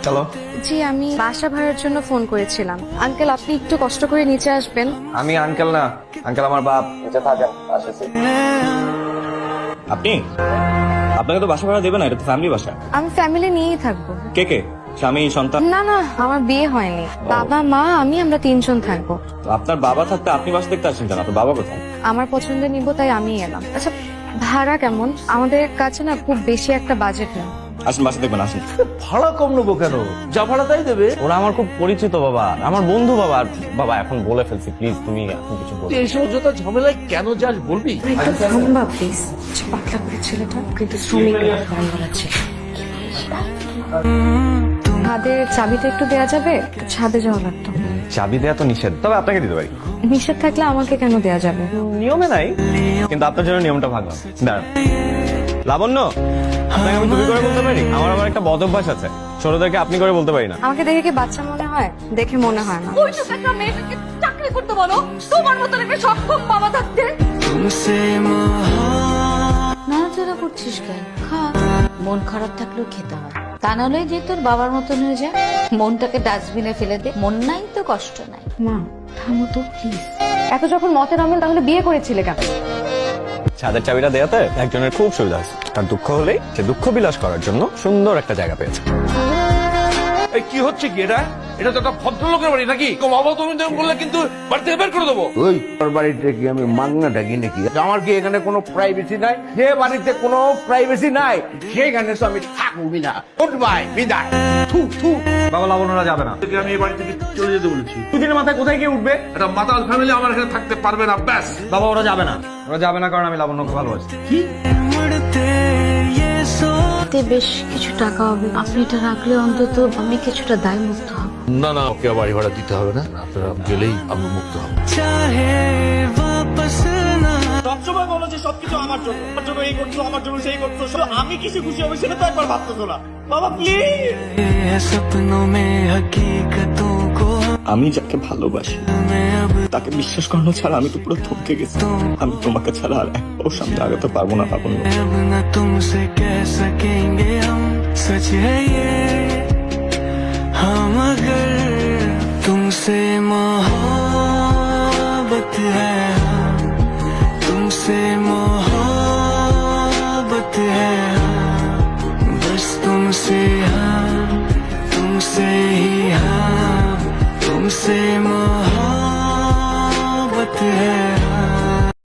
চলো। জি, আমি বাসা ভাড়ার জন্য ফোন করেছিলাম। আঙ্কেল, আপনি একটু কষ্ট করে নিচে আসবেন। আমি আঙ্কেল না, আঙ্কেল আমার বাপ। নিচে থাকেন, আসেছি। আপনি আপনাকে তো বাসা ভাড়া দেবে না, এটা তো ফ্যামিলি বাসা। আমি ফ্যামিলি নিয়েই থাকবো। কে কে? স্বামী, সন্তান? না না, আমার বিয়ে হয়নি। বাবা, মা, আমরা 3 জন থাকবো। তো আপনার বাবা থাকতে আপনি বাসা দেখতে আসছেন কেন? আপনার বাবা কোথায়? আমার পছন্দের নিব, তাই আমি এলাম। আচ্ছা, ভাড়া কেমন? আমাদের কাছে না খুব বেশি একটা বাজেট নেই। আসুন, বাসা দেখবেন, আসুন। ভাড়া কম নেবো কেন? যা ভাড়া তাই দেবে। ওরা আমার খুব পরিচিত বাবা, আমার বন্ধু বাবা। আর বাবা এখন বলে ফেলছি, প্লিজ তুমি এখন কিছু বলো। তুই এইসব অযথা ঝামেলায় কেন যাস বলবি? একটু থামবা প্লিজ। পাতলা করে ছেলেটা কিন্তু শ্রমিক আছে। ছাদের চাবিটা একটু দেয়া যাবে? ছাদে যাওয়া লাগতো। চাবি দেয়া তো নিষেধ, তবে আপনাকে দিতে পারি। নিষেধ থাকলে আমাকে কেন দেয়া যাবে? নিয়মে নাই, কিন্তু আপনার জন্য নিয়মটা ভাঙলাম। দাঁড়ান। লাবণ্য, আপনাকে আমি তুমি করে বলতে পারি? আমার আবার একটা বদ অভ্যাস আছে, ছোটদেরকে আপনি করে বলতে পারি না। আমাকে দেখে কি বাচ্চা মনে হয়? দেখে মনে হয় না। ওই সব একটা মেয়েটাকে চাকরি করতে বলো, তোমার মতন একটা সক্ষম বাবা থাকতে। নাড়াচাড়া করছিস কেন? খা। মন খারাপ থাকলেও খেতে হয়, তা নাহলে যে তোর বাবার মতন হয়ে যায়। মনটাকে ডাস্টবিনে ফেলে দে, মন নাই তো কষ্ট নাই। মা, থামো তো প্লিজ। এত যখন মতের আমল, তাহলে বিয়ে করেছিলে কেন? ছাদের চাবিটা দেয়াতে একজনের খুব সুবিধা আছে। তার দুঃখ হলেই সে দুঃখ বিলাস করার জন্য সুন্দর একটা জায়গা পেয়েছে। এই কি হচ্ছে কি এটা? এটা তো একটা ভদ্রলোকের বাড়ি নাকি? অবতরণ করলে কিন্তু বাড়ি থেকে বের করে দেবো। ওই তোর বাড়িতে কি আমি মাগনা ডাকি নাকি? আমার কি এখানে কোনো প্রাইভেসি নাই? যে বাড়িতে কোনো প্রাইভেসি নাই সেখানে তো আমি থাকবি না। গুড বাই, বিদায়। থু থু। বাবা, লাবণ্যরা যাবে না। আমি এই বাড়ি থেকে চলে যেতে বলেছি। দুদিনের মাথায় কোথায় গিয়ে উঠবে? একটা মাতাল ফ্যামিলি আমার এখানে থাকতে পারবে না, ব্যাস। বাবা, ওরা যাবে না। ওরা যাবে না কারণ আমি লাবণ্যকে ভালোবাসি। কি? এতে বেশ কিছু টাকা হবে, আপনি এটা রাখলে অন্তত আমি কিছুটা দায় মুক্ত হব। না না, ওকে বাড়ি ভাড়া দিতে হবে না। আপনারা গেলেই আমি মুক্ত হব। সবসময় বলো যে সবকিছু আমার জন্য, আমার জন্য এই করছো, আমার জন্য সেই করছো, শুধু আমি কিসে খুশি হবে সেটা তো একবার ভাবতেছো না। বাবা প্লিজ। আমি যাকে ভালোবাসি তাকে বিশ্বাস করানো ছাড়া আমি তো পুরো থমকে গেছি। আমি তোমাকে ছাড়া আর একটাও সামনে আগাতে পারবো না লাবণ্য। तुमसे कह सकेंगे हम, सच है ये हम, अगर तुमसे मोहब्बत है, तुमसे